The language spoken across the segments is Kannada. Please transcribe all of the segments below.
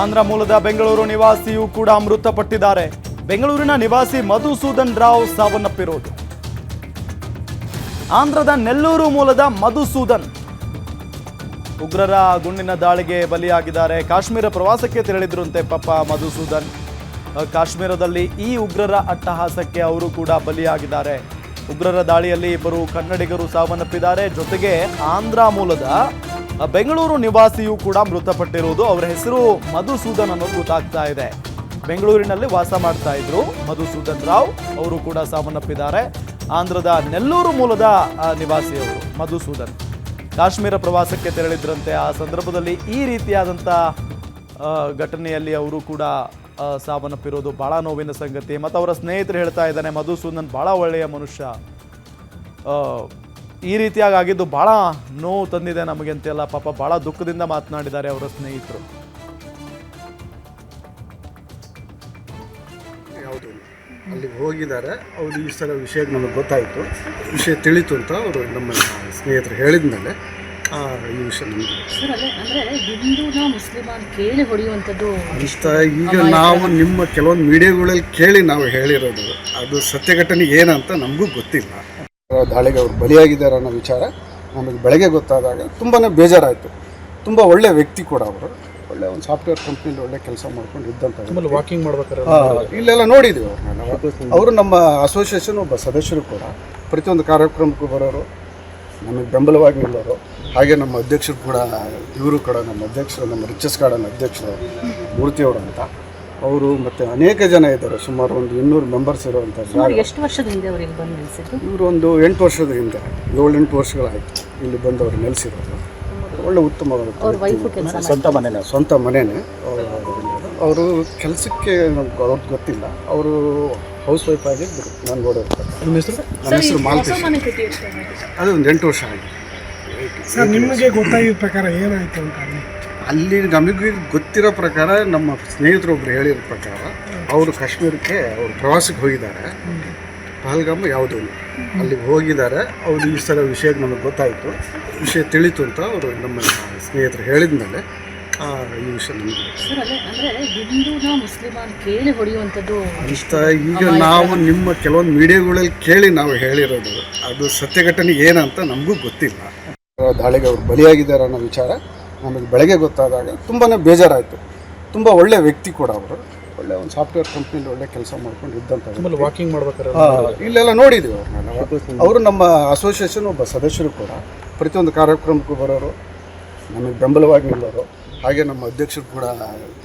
ಆಂಧ್ರ ಮೂಲದ ಬೆಂಗಳೂರು ನಿವಾಸಿಯೂ ಕೂಡ ಮೃತಪಟ್ಟಿದ್ದಾರೆ. ಬೆಂಗಳೂರಿನ ನಿವಾಸಿ ಮಧುಸೂದನ್ ರಾವ್ ಸಾವನ್ನಪ್ಪಿರೋದು. ಆಂಧ್ರದ ನೆಲ್ಲೂರು ಮೂಲದ ಮಧುಸೂದನ್ ಉಗ್ರರ ಗುಂಡಿನ ದಾಳಿಗೆ ಬಲಿಯಾಗಿದ್ದಾರೆ. ಕಾಶ್ಮೀರ ಪ್ರವಾಸಕ್ಕೆ ತೆರಳಿದ್ರಂತೆ ಪಾಪ ಮಧುಸೂದನ್. ಕಾಶ್ಮೀರದಲ್ಲಿ ಈ ಉಗ್ರರ ಅಟ್ಟಹಾಸಕ್ಕೆ ಅವರು ಕೂಡ ಬಲಿಯಾಗಿದ್ದಾರೆ. ಉಗ್ರರ ದಾಳಿಯಲ್ಲಿ ಇಬ್ಬರು ಕನ್ನಡಿಗರು ಸಾವನ್ನಪ್ಪಿದ್ದಾರೆ. ಜೊತೆಗೆ ಆಂಧ್ರ ಮೂಲದ ಬೆಂಗಳೂರು ನಿವಾಸಿಯೂ ಕೂಡ ಮೃತಪಟ್ಟಿರುವುದು. ಅವರ ಹೆಸರು ಮಧುಸೂದನ್ ಅನ್ನೋದು ಗೊತ್ತಾಗ್ತಾ ಇದೆ. ಬೆಂಗಳೂರಿನಲ್ಲಿ ವಾಸ ಮಾಡ್ತಾ ಇದ್ರು ಮಧುಸೂದನ್ ರಾವ್, ಅವರು ಕೂಡ ಸಾವನ್ನಪ್ಪಿದ್ದಾರೆ. ಆಂಧ್ರದ ನೆಲ್ಲೂರು ಮೂಲದ ನಿವಾಸಿಯವರು ಮಧುಸೂದನ್ ಕಾಶ್ಮೀರ ಪ್ರವಾಸಕ್ಕೆ ತೆರಳಿದ್ರಂತೆ. ಆ ಸಂದರ್ಭದಲ್ಲಿ ಈ ರೀತಿಯಾದಂಥ ಘಟನೆಯಲ್ಲಿ ಅವರು ಕೂಡ ಸಾವನ್ನಪ್ಪಿರೋದು ಬಹಳ ನೋವಿನ ಸಂಗತಿ. ಮತ್ತು ಅವರ ಸ್ನೇಹಿತರು ಹೇಳ್ತಾ ಇದ್ದಾನೆ, ಮಧುಸೂದನ್ ಬಹಳ ಒಳ್ಳೆಯ ಮನುಷ್ಯ, ಈ ರೀತಿಯಾಗಿ ಆಗಿದ್ದು ಬಹಳ ನೋವು ತಂದಿದೆ ನಮಗೆ ಅಂತೆಲ್ಲ ಪಾಪ ಬಹಳ ದುಃಖದಿಂದ ಮಾತನಾಡಿದ್ದಾರೆ ಅವರ ಸ್ನೇಹಿತರು. ಯಾವುದು ಅಲ್ಲಿಗೆ ಹೋಗಿದ್ದಾರೆ ಅವರು, ಈ ಸಲ ವಿಷಯ ನಮಗೆ ಗೊತ್ತಾಯಿತು, ವಿಷಯ ತಿಳಿತು ಅಂತ ಅವರು ನಮ್ಮ ಸ್ನೇಹಿತರು ಹೇಳಿದ ಮೇಲೆ ಈ ವಿಷಯ ನಮಗೆ ಕೇಳಿ ಹೊಡೆಯುವಂಥದ್ದು ಅಂತ ಈಗ ನಾವು ನಿಮ್ಮ ಕೆಲವೊಂದು ಮೀಡಿಯಾಗಳಲ್ಲಿ ಕೇಳಿ ನಾವು ಹೇಳಿರೋದು. ಅದು ಸತ್ಯ ಘಟನೆ ಏನಂತ ನಮಗೂ ಗೊತ್ತಿಲ್ಲ. ದಾಳಿಗೆ ಅವರು ಬಲಿಯಾಗಿದ್ದಾರೆ ಅನ್ನೋ ವಿಚಾರ ನಮಗೆ ಬೆಳಗ್ಗೆ ಗೊತ್ತಾದಾಗ ತುಂಬಾ ಬೇಜಾರಾಯಿತು. ತುಂಬ ಒಳ್ಳೆಯ ವ್ಯಕ್ತಿ ಕೂಡ ಅವರು, ಒಳ್ಳೆ ಒಂದು ಸಾಫ್ಟ್ವೇರ್ ಕಂಪ್ನಿಲಿ ಒಳ್ಳೆ ಕೆಲಸ ಮಾಡ್ಕೊಂಡು ಇದ್ದಂಥ ವಾಕಿಂಗ್ ಮಾಡ್ಬೇಕಾದ್ರೆ ಇಲ್ಲೆಲ್ಲ ನೋಡಿದ್ದೀವಿ ಅವ್ರನ್ನೆಲ್ಲ. ಅವರು ನಮ್ಮ ಅಸೋಸಿಯೇಷನ್ ಒಬ್ಬ ಸದಸ್ಯರು ಕೂಡ, ಪ್ರತಿಯೊಂದು ಕಾರ್ಯಕ್ರಮಕ್ಕೂ ಬರೋರು, ನಮಗೆ ಬೆಂಬಲವಾಗಿ ನಿಲ್ಲೋರು. ಹಾಗೆ ನಮ್ಮ ಅಧ್ಯಕ್ಷರು ಕೂಡ, ಇವರು ಕೂಡ ನಮ್ಮ ಅಧ್ಯಕ್ಷರು, ನಮ್ಮ ರಿಚಸ್ ಗಾರ್ಡನ್ ಅಧ್ಯಕ್ಷರು ಮೂರ್ತಿಯವರು ಅಂತ ಅವರು, ಮತ್ತು ಅನೇಕ ಜನ ಇದ್ದಾರೆ, ಸುಮಾರು ಒಂದು 200 ಮೆಂಬರ್ಸ್ ಇರುವಂಥ. ಎಷ್ಟು ವರ್ಷದ ಹಿಂದೆ ಅವರಿಗೆ ಬಂದು ನೆಲೆಸಿದ್ದು? ಇವರು ಒಂದು 8 ವರ್ಷದ ಹಿಂದೆ, 7-8 ವರ್ಷಗಳಾಯಿತು ಇಲ್ಲಿ ಬಂದು ಅವರು ನೆಲೆಸಿರೋದು. ಒಳ್ಳೆ ಉತ್ತಮವಾದ ಸ್ವಂತ ಮನೆಯೇ. ಅವರು ಕೆಲಸಕ್ಕೆ ನಮ್ಗೆ ಅವ್ರಿಗೆ ಗೊತ್ತಿಲ್ಲ, ಅವರು ಹೌಸ್ ವೈಫ್ ಆಗಿ ನಾನು ನೋಡಿರ್ತಾರೆ. ನನ್ನ ಹೆಸರು ಮಾಲ್ತೇಶ್. ಅದು ಒಂದು 8 ವರ್ಷ ಆಗಿದೆ. ಸರ್, ನಿಮಗೆ ಗೊತ್ತಾಗಿದ್ದ ಪ್ರಕಾರ ಏನಾಯಿತು ಅಂತ? ಅಲ್ಲಿ ನಮಗೆ ಗೊತ್ತಿರೋ ಪ್ರಕಾರ, ನಮ್ಮ ಸ್ನೇಹಿತರೊಬ್ಬರು ಹೇಳಿರೋ ಪ್ರಕಾರ, ಅವರು ಕಾಶ್ಮೀರಕ್ಕೆ ಅವರು ಪ್ರವಾಸಕ್ಕೆ ಹೋಗಿದ್ದಾರೆ. ಪಹಲ್ಗಾಮ್ ಯಾವುದೂ ಅಲ್ಲಿಗೆ ಹೋಗಿದ್ದಾರೆ ಅವರು. ಈ ಸಲ ವಿಷಯ ನಮಗೆ ಗೊತ್ತಾಯಿತು, ವಿಷಯ ತಿಳಿತು ಅಂತ ಅವರು ನಮ್ಮ ಸ್ನೇಹಿತರು ಹೇಳಿದ ಮೇಲೆ ಈ ವಿಷಯ ನಮಗೆ ಕೇಳಿ ಹೊಡೆಯುವಂಥದ್ದು ಅಂತ ಈಗ ನಾವು ನಿಮ್ಮ ಕೆಲವೊಂದು ಮೀಡಿಯಾಗಳಲ್ಲಿ ಕೇಳಿ ನಾವು ಹೇಳಿರೋದು. ಅದು ಸತ್ಯ ಘಟನೆ ಏನಂತ ನಮಗೂ ಗೊತ್ತಿಲ್ಲ. ದಾಳಿಗೆ ಅವರು ಬಲಿಯಾಗಿದ್ದಾರೆ ಅನ್ನೋ ವಿಚಾರ ನಮಗೆ ಬೆಳಗ್ಗೆ ಗೊತ್ತಾದಾಗ ತುಂಬಾ ಬೇಜಾರಾಯಿತು. ತುಂಬ ಒಳ್ಳೆಯ ವ್ಯಕ್ತಿ ಕೂಡ ಅವರು, ಒಳ್ಳೆ ಒಂದು ಸಾಫ್ಟ್ವೇರ್ ಕಂಪ್ನಿಲಿ ಒಳ್ಳೆ ಕೆಲಸ ಮಾಡ್ಕೊಂಡು ಇದ್ದಂಥ. ವಾಕಿಂಗ್ ಮಾಡ್ಬೇಕಾದ್ರೆ ಇಲ್ಲೆಲ್ಲ ನೋಡಿದ್ದೀವಿ ಅವ್ರನ್ನೆಲ್ಲ. ಅವರು ನಮ್ಮ ಅಸೋಸಿಯೇಷನ್ ಒಬ್ಬ ಸದಸ್ಯರು ಕೂಡ, ಪ್ರತಿಯೊಂದು ಕಾರ್ಯಕ್ರಮಕ್ಕೂ ಬರೋರು, ನಮಗೆ ಬೆಂಬಲವಾಗಿ ನಿಲ್ಲೋರು. ಹಾಗೆ ನಮ್ಮ ಅಧ್ಯಕ್ಷರು ಕೂಡ,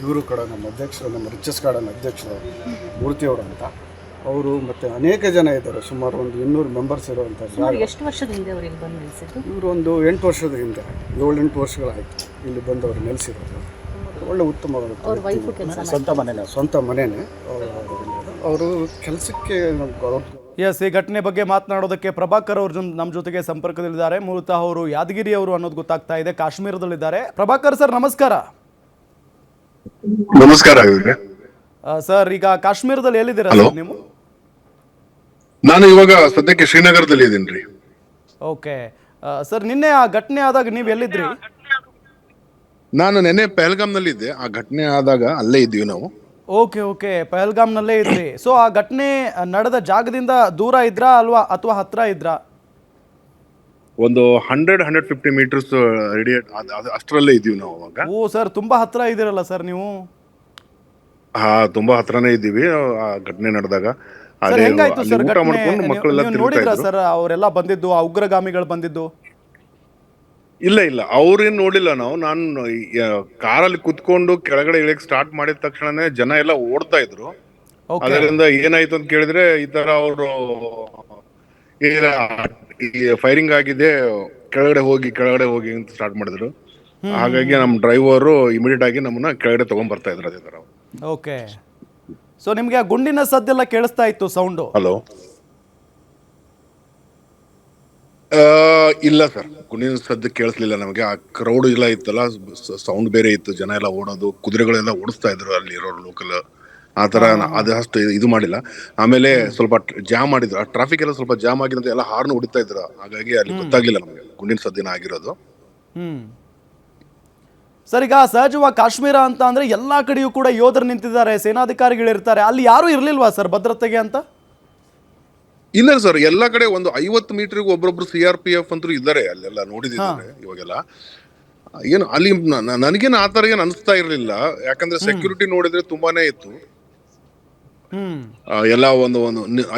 ಇವರು ಕೂಡ ನಮ್ಮ ಅಧ್ಯಕ್ಷರು, ನಮ್ಮ ರಿಚಸ್ ಗಾರ್ಡನ್ ಅಧ್ಯಕ್ಷರು ಮೂರ್ತಿಯವರು ಅಂತ ಅವರು, ಮತ್ತು ಅನೇಕ ಜನ ಇದ್ದಾರೆ, ಸುಮಾರು ಒಂದು 200 ಮೆಂಬರ್ಸ್ ಇರುವಂಥ. ಎಷ್ಟು ವರ್ಷದ ಹಿಂದೆ ಅವರಿಗೆ ಬಂದು ನೆಲೆಸಿದ್ದು? ಇವರು ಒಂದು 8 ವರ್ಷದ ಹಿಂದೆ, 7-8 ವರ್ಷಗಳಾಯಿತು ಇಲ್ಲಿ ಬಂದು ಅವರು ನೆಲೆಸಿರೋದು. ಒಳ್ಳೆ ಉತ್ತಮವಾದ ಸ್ವಂತ ಮನೆಯೇ. ಅವರು ಕೆಲಸಕ್ಕೆ ಎಸ್, ಈ ಘಟನೆ ಬಗ್ಗೆ ಮಾತನಾಡೋದಕ್ಕೆ ಪ್ರಭಾಕರ್ ಅವರು ನಮ್ಮ ಜೊತೆಗೆ ಸಂಪರ್ಕದಲ್ಲಿದ್ದಾರೆ. ಮೂಲತಃ ಅವರು ಯಾದಗಿರಿ ಅವರು ಅನ್ನೋದು ಗೊತ್ತಾಗ್ತಾ ಇದೆ, ಕಾಶ್ಮೀರದಲ್ಲಿದ್ದಾರೆ. ಪ್ರಭಾಕರ್ ಸರ್, ನಮಸ್ಕಾರ. ನಮಸ್ಕಾರ ಸರ್, ಈಗ ಕಾಶ್ಮೀರದಲ್ಲಿ ಎಲ್ಲಿದ್ದೀರಾ ನೀವು? ನಾನು ಇವಾಗ ಸದ್ಯಕ್ಕೆ ಶ್ರೀನಗರದಲ್ಲಿ ಇದ್ದೀನಿ ರೀ. ಓಕೆ ಸರ್, ನಿನ್ನೆ ಆ ಘಟನೆ ಆದಾಗ ನೀವು ಎಲ್ಲಿದ್ರಿ? ನಾನು ನೆನ್ನೆ ಪಹಲ್ಗಾಮ್ನಲ್ಲಿ ಇದ್ದೆ. ಆ ಘಟನೆ ಆದಾಗ ಅಲ್ಲೇ ಇದ್ದೀವಿ ನಾವು. ಓಕೆ, ಪಹಲ್ಗಾಮ್ನಲ್ಲೇ ಇದ್ರಿ. ಸೊ ಆ ಘಟನೆ ನಡೆದ ಜಾಗದಿಂದ ದೂರ ಇದ್ರಾ ಅಲ್ವಾ, ಅಥವಾ ಹತ್ರ ಇದ್ರಾ? ಒಂದು 100-150 ಮೀಟರ್ಸ್ ರೇಡಿಯೇಟ್ ಅಷ್ಟರಲ್ಲೇ ಇದ್ದೀವಿ ನಾವು ಅವಾಗ. ಓ ಸರ್, ತುಂಬಾ ಹತ್ರ ಇದ್ದೀರಲ್ಲ ಸರ್ ನೀವು. ಹಾ, ತುಂಬಾ ಹತ್ರನೇ ಇದ್ದೀವಿ. ಆ ಘಟನೆ ನಡೆದಾಗ ಹೆಂಗಾಯ್ತು ಸರ್ ಊಟ ಮಾಡ್ಕೊಂಡು ಮಕ್ಕಳೆಲ್ಲ ನೋಡಿದ್ರಾ ಸರ್ ಅವರೆಲ್ಲ ಬಂದಿದ್ದು, ಆ ಉಗ್ರಗಾಮಿಗಳು ಬಂದಿದ್ದು? ಇಲ್ಲ, ಅವ್ರೇನ್ ನೋಡಿಲ್ಲ ನಾವು. ನಾನು ಕಾರಲ್ಲಿ ಕುತ್ಕೊಂಡು ಕೆಳಗಡೆ ಇಳಿಯಕ್ ಸ್ಟಾರ್ಟ್ ಮಾಡಿದ ತಕ್ಷಣನೇ ಜನ ಎಲ್ಲ ಓಡ್ತಾ ಇದ್ರು. ಅದರಿಂದ ಏನಾಯ್ತು ಅಂತ ಕೇಳಿದ್ರೆ, ಈ ತರ ಅವರು ಫೈರಿಂಗ್ ಆಗಿದೆ, ಕೆಳಗಡೆ ಹೋಗಿ ಅಂತ ಸ್ಟಾರ್ಟ್ ಮಾಡಿದ್ರು. ಹಾಗಾಗಿ ನಮ್ಮ ಡ್ರೈವರು ಇಮಿಡಿಯೇಟ್ ಆಗಿ ನಮ್ಮನ್ನ ಕೆಳಗಡೆ ತಗೊಂಡ್ ಬರ್ತಾ ಇದ್ರು. ಅದೇ ತರ. ಓಕೆ, ಸೊ ನಿಮ್ಗೆ ಆ ಗುಂಡಿನ ಸದ್ದೆಲ್ಲ ಕೇಳಿಸ್ತಾ ಇತ್ತು, ಸೌಂಡು? ಹಲೋ, ಇಲ್ಲ ಸರ್, ಗುಂಡಿನ ಸದ್ದು ಕೇಳಿಸ್ಲಿಲ್ಲ ನಮಗೆ. ಆ ಕ್ರೌಡ್ ಎಲ್ಲ ಇತ್ತಲ್ಲ, ಸೌಂಡ್ ಬೇರೆ ಇತ್ತು, ಜನ ಎಲ್ಲ ಓಡೋದು, ಕುದುರೆಗಳೆಲ್ಲ ಓಡಿಸ್ತಾ ಇದ್ರು ಅಲ್ಲಿ ಇರೋರು ಲೋಕಲ್. ಆ ತರ ಅದಷ್ಟು ಇದು ಮಾಡಿಲ್ಲ. ಆಮೇಲೆ ಸ್ವಲ್ಪ ಜಾಮ್ ಮಾಡಿದ್ರು, ಟ್ರಾಫಿಕ್ ಎಲ್ಲ ಸ್ವಲ್ಪ ಜಾಮ್ ಆಗಿರೋದು, ಎಲ್ಲ ಹಾರ್ನ್ ಹೊಡಿತಾ ಇದ್ರು. ಹಾಗಾಗಿ ಅಲ್ಲಿ ಗೊತ್ತಾಗ್ಲಿಲ್ಲ ನಮಗೆ ಗುಂಡಿನ ಸದ್ದಿನ ಆಗಿರೋದು. ಸರ್, ಈಗ ಸಹಜವಾಗಿ ಕಾಶ್ಮೀರ ಅಂತ ಅಂದ್ರೆ ಎಲ್ಲಾ ಕಡೆಯೂ ಕೂಡ ಯೋಧರು ನಿಂತಿದ್ದಾರೆ, ಸೇನಾಧಿಕಾರಿಗಳಿರ್ತಾರೆ, ಅಲ್ಲಿ ಯಾರೂ ಇರ್ಲಿಲ್ವಾ ಸರ್ ಭದ್ರತೆಗೆ ಅಂತ? ಇಲ್ಲ ಸರ್, ಎಲ್ಲಾ ಕಡೆ ಒಂದು 50 ಮೀಟರ್ಗೆ ಒಬ್ಬೊಬ್ರು CRPF ಅಂತೂ ಇದ್ದಾರೆ, ಅಲ್ಲೆಲ್ಲ ನೋಡಿದಿದ್ದಾರೆ ಇವಾಗೆಲ್ಲ. ಏನು ಅಲ್ಲಿ ನನಗೇನು ಆ ಥರ ಏನು ಅನಿಸ್ತಾ ಇರಲಿಲ್ಲ, ಯಾಕಂದ್ರೆ ಸೆಕ್ಯೂರಿಟಿ ನೋಡಿದ್ರೆ ತುಂಬಾನೇ ಇತ್ತು. ಎಲ್ಲ ಒಂದು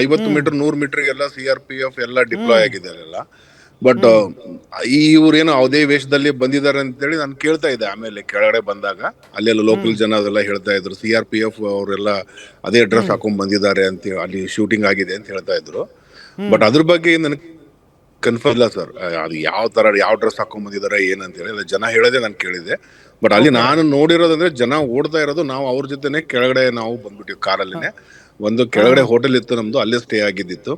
50 ಮೀಟರ್ 100 ಮೀಟರ್ಗೆಲ್ಲ CRPF ಎಲ್ಲ ಡಿಪ್ಲಾಯ್ ಆಗಿದೆ ಅಲ್ಲೆಲ್ಲ. ಬಟ್ ಇವ್ರೇನು ಯಾವುದೇ ವೇಷದಲ್ಲಿ ಬಂದಿದ್ದಾರೆ ಅಂತೇಳಿ ನಾನು ಕೇಳ್ತಾ ಇದ್ದೆ. ಆಮೇಲೆ ಕೆಳಗಡೆ ಬಂದಾಗ ಅಲ್ಲೆಲ್ಲ ಲೋಕಲ್ ಜನ ಅದೆಲ್ಲ ಹೇಳ್ತಾ ಇದ್ರು, CRPF ಅವರೆಲ್ಲ ಅದೇ ಡ್ರೆಸ್ ಹಾಕೊಂಡ್ ಬಂದಿದ್ದಾರೆ ಅಂತ, ಅಲ್ಲಿ ಶೂಟಿಂಗ್ ಆಗಿದೆ ಅಂತ ಹೇಳ್ತಾ ಇದ್ರು. ಬಟ್ ಅದ್ರ ಬಗ್ಗೆ ನನಗೆ ಕನ್ಫರ್ಮ್ ಇಲ್ಲ ಸರ್, ಅದು ಯಾವ ಡ್ರೆಸ್ ಹಾಕೊಂಡ್ ಬಂದಿದ್ದಾರೆ ಏನಂತ ಹೇಳಿ ಜನ ಹೇಳೋದೇ ನಾನು ಕೇಳಿದೆ. ಬಟ್ ಅಲ್ಲಿ ನಾನು ನೋಡಿರೋದಂದ್ರೆ ಜನ ಓಡ್ತಾ ಇರೋದು, ನಾವು ಅವ್ರ ಜೊತೆನೆ ಕೆಳಗಡೆ ನಾವು ಬಂದ್ಬಿಟ್ಟಿವಿ ಕಾರಲ್ಲಿನೇ. ಒಂದು ಕೆಳಗಡೆ ಹೋಟೆಲ್ ಇತ್ತು ನಮ್ದು, ಅಲ್ಲೇ ಸ್ಟೇ ಆಗಿದ್ದಿತ್ತು.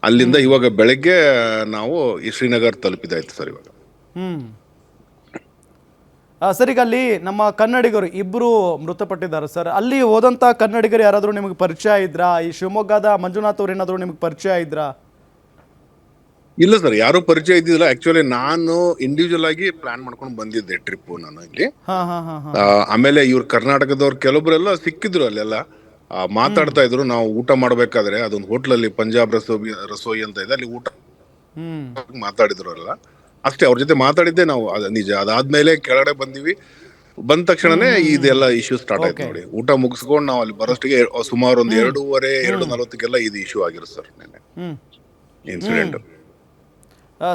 ಅಲ್ಲಿಂದ ಇವಾಗ ಬೆಳಗ್ಗೆ ನಾವು ಈ ಶ್ರೀನಗರ್ ತಲುಪಿದಾಯ್ತು ಸರ್ ಇವಾಗ. ಸರ್, ಈಗ ಅಲ್ಲಿ ನಮ್ಮ ಕನ್ನಡಿಗರು ಇಬ್ಬರು ಮೃತಪಟ್ಟಿದ್ದಾರೆ ಸರ್. ಅಲ್ಲಿ ಹೋದಂಥ ಕನ್ನಡಿಗರು ಯಾರಾದರೂ ನಿಮಗೆ ಪರಿಚಯ ಇದ್ರಾ? ಈ ಶಿವಮೊಗ್ಗದ ಮಂಜುನಾಥ್ ಅವ್ರು ಏನಾದರೂ ನಿಮಗೆ ಪರಿಚಯ ಇದ್ರಾ? ಇಲ್ಲ ಸರ್, ಯಾರು ಪರಿಚಯ ಇದ್ದಿಲ್ಲ. ಆಕ್ಚುಲಿ ನಾನು ಇಂಡಿವಿಜುವಲ್ ಆಗಿ ಪ್ಲಾನ್ ಮಾಡ್ಕೊಂಡು ಬಂದಿದ್ದೆ ಟ್ರಿಪ್ ನಾನು ಇಲ್ಲಿ. ಆಮೇಲೆ ಇವ್ರು ಕರ್ನಾಟಕದವ್ರು ಕೆಲವೊಬ್ರೆಲ್ಲ ಸಿಕ್ಕಿದ್ರು ಅಲ್ಲೆಲ್ಲ, ಮಾತಾಡ್ತಾ ಇದ್ರು. ನಾವು ಊಟ ಮಾಡ್ಬೇಕಾದ್ರೆ ಅದೊಂದು ಹೋಟ್ಲಲ್ಲಿ ಪಂಜಾಬ್ ರಸೋಯಿ ಅಂತ ಇದೆ, ಅಲ್ಲಿ ಊಟ ಮಾತಾಡಿದ್ರು ಅಲ್ಲ ಅಷ್ಟೇ. ಅವ್ರ ಜೊತೆ ಮಾತಾಡಿದ್ದೆ ನಾವು, ನಿಜ. ಅದಾದ್ಮೇಲೆ ಕೆಳಗಡೆ ಬಂದ ತಕ್ಷಣನೇ ಇದೆಲ್ಲ ಇಶ್ಯೂ ಸ್ಟಾರ್ಟ್ ಆಯ್ತು ನೋಡಿ. ಊಟ ಮುಗಿಸ್ಕೊಂಡು ನಾವು ಅಲ್ಲಿ ಬರೋಷ್ಟಿಗೆ ಸುಮಾರು ಒಂದು 2:30 2:40 ಇದು ಇಶ್ಯೂ ಆಗಿರುತ್ತೆ ಸರ್ ನೆನ್ನೆ ಇನ್ಸಿಡೆಂಟ್.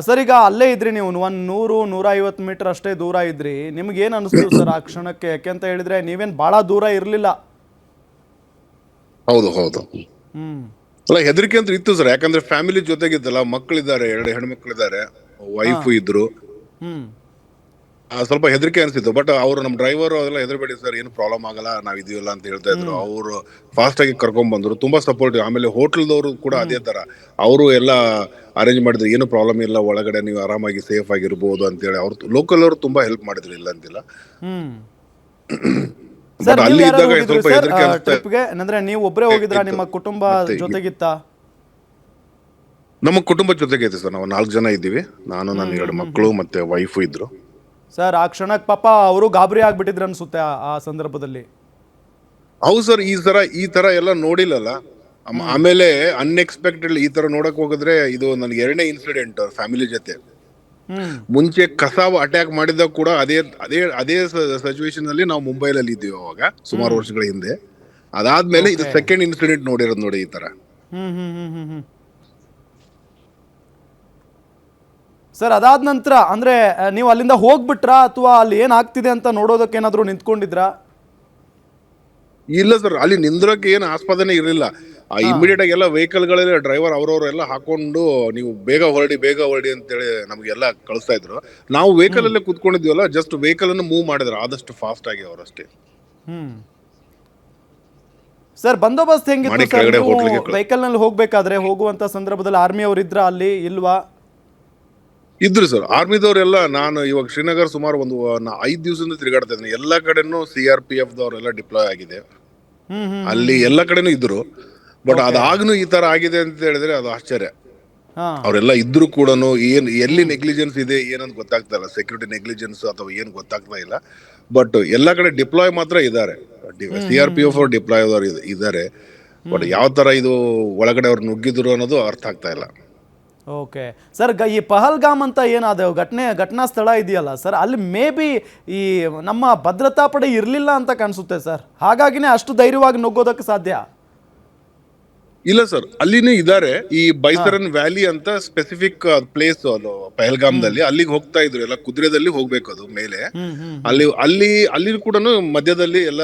ಸರ್, ಈಗ ಅಲ್ಲೇ ಇದ್ರಿ ನೀವು, 100-150 ಮೀಟರ್ ಅಷ್ಟೇ ದೂರ ಇದ್ರಿ. ನಿಮ್ಗೆ ಏನು ಅನಿಸ್ತು ಸರ್ ಆ ಕ್ಷಣಕ್ಕೆ? ಯಾಕೆಂತ ಹೇಳಿದ್ರೆ ನೀವೇನು ಭಾಳ ದೂರ ಇರಲಿಲ್ಲ. ಹೌದು ಅಲ್ಲ, ಹೆದರಿಕೆ ಅಂತ ಇತ್ತು ಸರ್, ಯಾಕಂದ್ರೆ ಫ್ಯಾಮಿಲಿ ಜೊತೆಗಿದ್ದಲ್ಲ, ಮಕ್ಕಳಿದ್ದಾರೆ, 2 ಹೆಣ್ಮಕ್ಳಿದ್ದಾರೆ, ವೈಫ್ ಇದ್ರು. ಸ್ವಲ್ಪ ಹೆದರಿಕೆ ಅನ್ಸಿತ್ತು. ಬಟ್ ಅವರು ನಮ್ಮ ಡ್ರೈವರ್ ಅದೆಲ್ಲ ಹೆದರ್ಬೇಡಿ ಸರ್, ಏನು ಪ್ರಾಬ್ಲಮ್ ಆಗಲ್ಲ, ನಾವ್ ಇದೀವಲ್ಲ ಅಂತ ಹೇಳ್ತಾ ಇದ್ರು. ಅವರು ಫಾಸ್ಟ್ ಆಗಿ ಕರ್ಕೊಂಡ್ ಬಂದ್ರು, ತುಂಬಾ ಸಪೋರ್ಟಿವ್. ಆಮೇಲೆ ಹೋಟೆಲ್ದವರು ಕೂಡ ಅದೇ ತರ, ಅವರು ಎಲ್ಲ ಅರೇಂಜ್ ಮಾಡಿದ್ರು, ಏನು ಪ್ರಾಬ್ಲಮ್ ಇಲ್ಲ, ಒಳಗಡೆ ನೀವು ಆರಾಮಾಗಿ ಸೇಫ್ ಆಗಿರ್ಬೋದು ಅಂತ ಹೇಳಿ. ಅವ್ರು ಲೋಕಲ್ ಅವರು ತುಂಬಾ ಹೆಲ್ಪ್ ಮಾಡಿದ್ರು, ಇಲ್ಲ ಅಂತಿಲ್ಲ. ಬಟ್ ಅಲ್ಲಿ ಇದ್ದಾಗ ಸ್ವಲ್ಪ ಹೆದರಿಕೆ ಅನ್ಸುತ್ತೆ. ಅಂದ್ರೆ ನೀವು ಒಬ್ಬರೇ ಹೋಗಿದ್ರಾ, ನಿಮ್ಮ ಕುಟುಂಬ ಜೊತೆಗಿತ್ತಾ? ನಮ್ಮ ಕುಟುಂಬ ಜೊತೆಗೆ ಐತೆ ಸರ್, ನಾವು 4 ಜನ ಇದ್ದೀವಿ. ನಾನು, ನನ್ನ 2 ಮಕ್ಕಳು ಮತ್ತೆ ವೈಫ್ ಇದ್ರು ಸರ್. ಆ ಕ್ಷಣಕ್ಕೆ ಪಾಪ ಅವರು ಗಾಬರಿ ಆಗ್ಬಿಟ್ಟಿದ್ರು ಅನ್ಸುತ್ತೆ ಆ ಸಂದರ್ಭದಲ್ಲಿ. ಹೌದು ಸರ್, ಈ ತರ ಎಲ್ಲ ನೋಡಿಲ್ಲಲ್ಲ. ಆಮೇಲೆ ಅನ್ಎಕ್ಸ್ಪೆಕ್ಟೆಡ್ ಈ ತರ ನೋಡಕ್ ಹೋಗಿದ್ರೆ ಇದು ನನಗೆ 2ನೇ ಇನ್ಸಿಡೆಂಟ್ ಫ್ಯಾಮಿಲಿ ಜೊತೆ. ಮುಂಚೆ ಕಸಾವ್ ಅಟ್ಯಾಕ್ ಮಾಡಿದಾಗ ಕೂಡ ಅದೇ ಸಿಚುವೇಶನ್ ಅಲ್ಲಿ ನಾವು ಮುಂಬೈಲಲ್ಲಿ ಇದ್ದೀವಿ ಅವಾಗ, ಸುಮಾರು ವರ್ಷಗಳ ಹಿಂದೆ. ಅದಾದ್ಮೇಲೆ ಇದು ಸೆಕೆಂಡ್ ಇನ್ಸಿಡೆಂಟ್ ನೋಡಿರೋದು ನೋಡಿ ಈ ತರ. ಸರ್, ಅದಾದ ನಂತರ ಅಂದ್ರೆ ನೀವು ಅಲ್ಲಿಂದ ಹೋಗ್ಬಿಟ್ರಾ, ಅಥವಾ ಅಲ್ಲಿ ಏನಾಗ್ತಿದೆ ಅಂತ ನೋಡೋದಕ್ಕೆ ಏನಾದ್ರು ನಿಂತ್ಕೊಂಡಿದ್ರಾ? ಇಲ್ಲ ಸರ್, ಅಲ್ಲಿ ನಿಂದ್ರಕ್ಕೆ ಏನು ಆಸ್ಪದನೆ ಇರಲಿಲ್ಲ. ಇಮಿಡಿಯೇಟ್ ಆಗಿ ಎಲ್ಲ ವೆಹಿಕಲ್ ಗಳಲ್ಲಿ ಡ್ರೈವರ್ ಅವರವರೆಲ್ಲ ಹಾಕೊಂಡು ನೀವು ಬೇಗ ಹೊರಡಿ ಅಂತೇಳಿ ನಮಗೆಲ್ಲ ಕಳಿಸ್ತಾ ಇದ್ರು. ನಾವು ವೆಹಿಕಲ್ ಅಲ್ಲೇ ಕುತ್ಕೊಂಡಿದ್ವಲ್ಲ, ಜಸ್ಟ್ ವೆಹಿಕಲ್ ಅನ್ನು ಮೂವ್ ಮಾಡಿದ್ರು ಆದಷ್ಟು ಫಾಸ್ಟ್ ಆಗಿ ಅವರಷ್ಟೇ. ಸರ್, ಬಂದೋಬಸ್ತ್ ಹೆಂಗಿತ್ತು ಸರ್? ವೆಹಿಕಲ್ ನಲ್ಲಿ ಹೋಗ್ಬೇಕಾದ್ರೆ ಹೋಗುವಂತ ಸಂದರ್ಭದಲ್ಲಿ ಆರ್ಮಿ ಅವರು ಇದ್ರ ಅಲ್ಲಿ ಇಲ್ವಾ? ಇದ್ರು ಸರ್, ಆರ್ಮಿದವರೆಲ್ಲ. ನಾನು ಇವಾಗ ಶ್ರೀನಗರ್ ಸುಮಾರು ಒಂದು 5 ದಿವಸದಿಂದ ತಿರುಗಾಡ್ತಾ ಇದ್ದೀನಿ. ಎಲ್ಲಾ ಕಡೆನೂ CRPF ದವರೆಲ್ಲ ಡಿಪ್ಲಾಯ್ ಆಗಿದೆ, ಅಲ್ಲಿ ಎಲ್ಲ ಕಡೆನೂ ಇದ್ರು. ಬಟ್ ಅದಾಗ್ನು ಈ ತರ ಆಗಿದೆ ಅಂತ ಹೇಳಿದ್ರೆ ಅದು ಆಶ್ಚರ್ಯ. ಅವರೆಲ್ಲ ಇದ್ರು ಕೂಡ ಎಲ್ಲಿ ನೆಗ್ಲಿಜೆನ್ಸ್ ಇದೆ ಏನಂತ ಗೊತ್ತಾಗ್ತಾ ಇಲ್ಲ, ಸೆಕ್ಯೂರಿಟಿ ನೆಗ್ಲಿಜೆನ್ಸ್ ಅಥವಾ ಏನು ಗೊತ್ತಾಗ್ತಾ ಇಲ್ಲ. ಬಟ್ ಎಲ್ಲಾ ಕಡೆ ಡಿಪ್ಲಾಯ್ ಮಾತ್ರ ಇದ್ದಾರೆ, CRPF ಅವ್ರು ಡಿಪ್ಲಾಯ್ ಆದವ್ರು ಇದ್ದಾರೆ. ಬಟ್ ಯಾವ ತರ ಇದು ಒಳಗಡೆ ಅವ್ರು ನುಗ್ಗಿದ್ರು ಅನ್ನೋದು ಅರ್ಥ ಆಗ್ತಾ ಇಲ್ಲ. ಓಕೆ ಸರ್, ಈ ಪಹಲ್ಗಾಮ್ ಅಂತ ಏನಾದ ಘಟನಾ ಸ್ಥಳ ಇದೆಯಲ್ಲ ಸರ್, ಅಲ್ಲಿ ಮೇ ಬಿ ಈ ನಮ್ಮ ಭದ್ರತಾ ಪಡೆ ಇರಲಿಲ್ಲ ಅಂತ ಕಾಣಿಸುತ್ತೆ ಸರ್. ಹಾಗಾಗಿನೇ ಅಷ್ಟು ಧೈರ್ಯವಾಗಿ ನುಗ್ಗೋದಕ್ಕೆ ಸಾಧ್ಯ. ಇಲ್ಲ ಸರ್, ಅಲ್ಲಿನೂ ಇದ್ದಾರೆ. ಈ ಬೈಸರನ್ ವ್ಯಾಲಿ ಅಂತ ಸ್ಪೆಸಿಫಿಕ್ ಪ್ಲೇಸ್ ಪಹಲ್ಗಾಮ್ದಲ್ಲಿ, ಅಲ್ಲಿಗೆ ಹೋಗ್ತಾ ಇದ್ರು ಎಲ್ಲ. ಕುದುರೆದಲ್ಲಿ ಹೋಗ್ಬೇಕು ಅದು ಮೇಲೆ. ಅಲ್ಲಿ ಕೂಡ ಮಧ್ಯದಲ್ಲಿ ಎಲ್ಲ